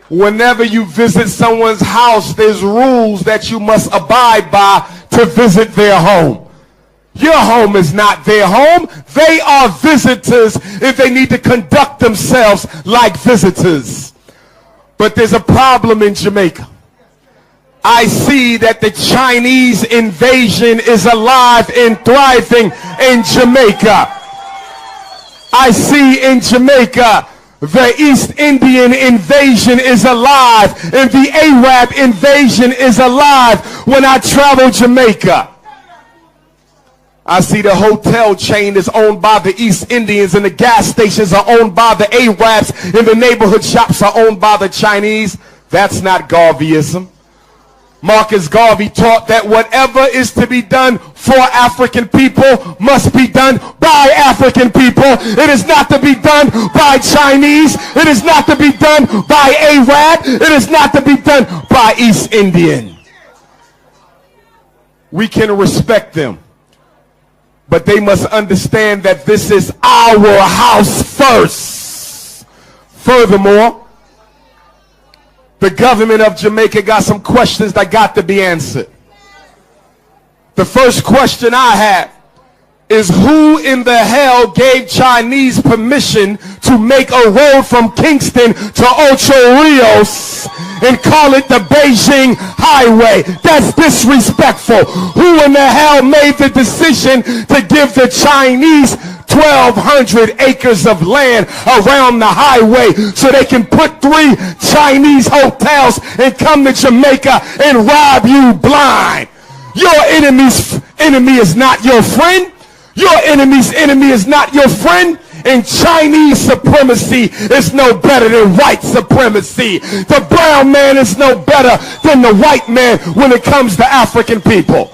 Whenever you visit someone's house, there's rules that you must abide by to visit their home. Your home is not their home. They are visitors if they need to conduct themselves like visitors. But there's a problem in Jamaica. I see that the Chinese invasion is alive and thriving in Jamaica. I see in Jamaica the East Indian invasion is alive and the Arab invasion is alive. When I travel Jamaica, I see the hotel chain is owned by the East Indians and the gas stations are owned by the Arabs and the neighborhood shops are owned by the Chinese. That's not Garveyism. Marcus Garvey taught that whatever is to be done for African people must be done by African people. It is not to be done by Chinese. It is not to be done by Arab. It is not to be done by East Indian. We can respect them, but they must understand that this is our house first. Furthermore, the government of Jamaica got some questions that got to be answered. The first question I have is, who in the hell gave Chinese permission to make a road from Kingston to Ocho Rios and call it the Beijing Highway? That's disrespectful. Who in the hell made the decision to give the Chinese 1,200 acres of land around the highway so they can put 3 Chinese hotels and come to Jamaica and rob you blind? Your enemy's enemy is not your friend. Your enemy's enemy is not your friend. And Chinese supremacy is no better than white supremacy. The brown man is no better than the white man when it comes to African people.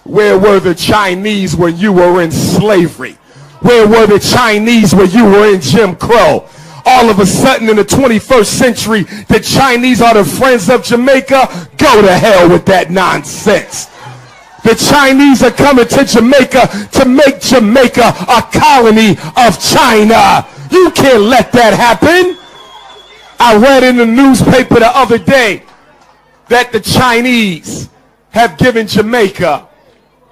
Where were the Chinese when you were in slavery? Where were the Chinese when you were in Jim Crow? All of a sudden in the 21st century, the Chinese are the friends of Jamaica? Go to hell with that nonsense. The Chinese are coming to Jamaica to make Jamaica a colony of China. You can't let that happen. I read in the newspaper the other day that the Chinese have given Jamaica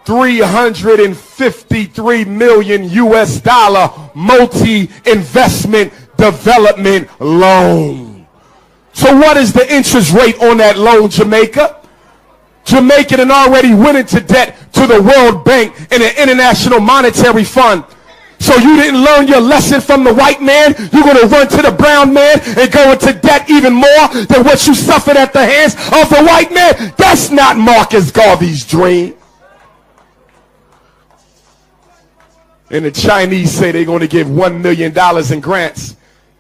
$353 million US multi-investment development loan. So what is the interest rate on that loan, Jamaica? Jamaica had already went into debt to the World Bank and the International Monetary Fund. So you didn't learn your lesson from the white man. You're going to run to the brown man and go into debt even more than what you suffered at the hands of the white man. That's not Marcus Garvey's dream. And the Chinese say they're going to give $1 million in grants.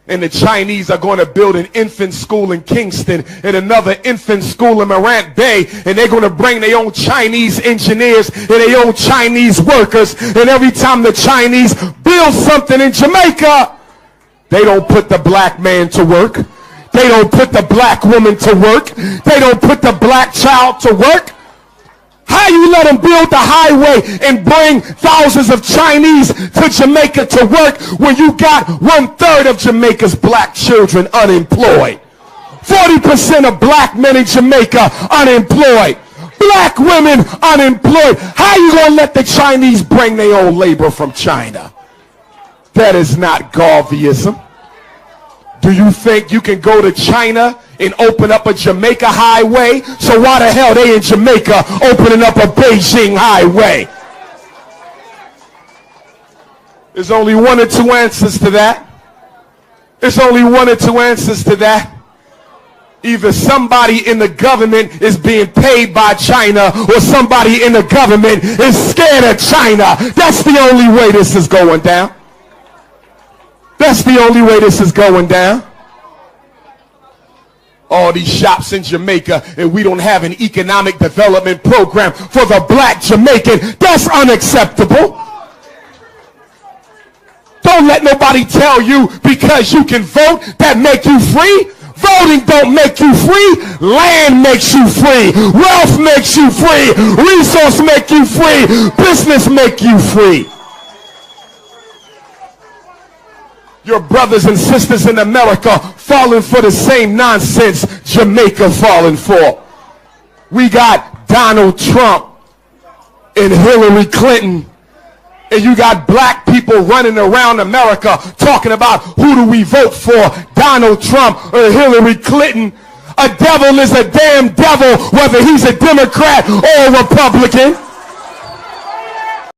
And the Chinese are going to build an infant school in Kingston and another infant school in Morant Bay. And they're going to bring their own Chinese engineers and their own Chinese workers. And every time the Chinese build something in Jamaica, they don't put the black man to work. They don't put the black woman to work. They don't put the black child to work. How you let them build the highway and bring thousands of Chinese to Jamaica to work when you got 1/3 of Jamaica's black children unemployed? 40% of black men in Jamaica unemployed. Black women unemployed. How you gonna let the Chinese bring their own labor from China? That is not Garveyism. Do you think you can go to China and open up a Jamaica highway? So why the hell they in Jamaica opening up a Beijing highway? There's only 1 or 2 answers to that. There's only 1 or 2 answers to that. Either somebody in the government is being paid by China or somebody in the government is scared of China. That's the only way this is going down. That's the only way this is going down. All these shops in Jamaica and we don't have an economic development program for the black Jamaican. That's unacceptable. Don't let nobody tell you because you can vote that make you free. Voting don't make you free. Land makes you free. Wealth makes you free. Resource make you free. Business make you free. your brothers and sisters in America falling for the same nonsense Jamaica falling for. We got Donald Trump and Hillary Clinton, and you got black people running around America talking about who do we vote for, Donald Trump or Hillary Clinton. A devil is a damn devil, whether he's a Democrat or a Republican.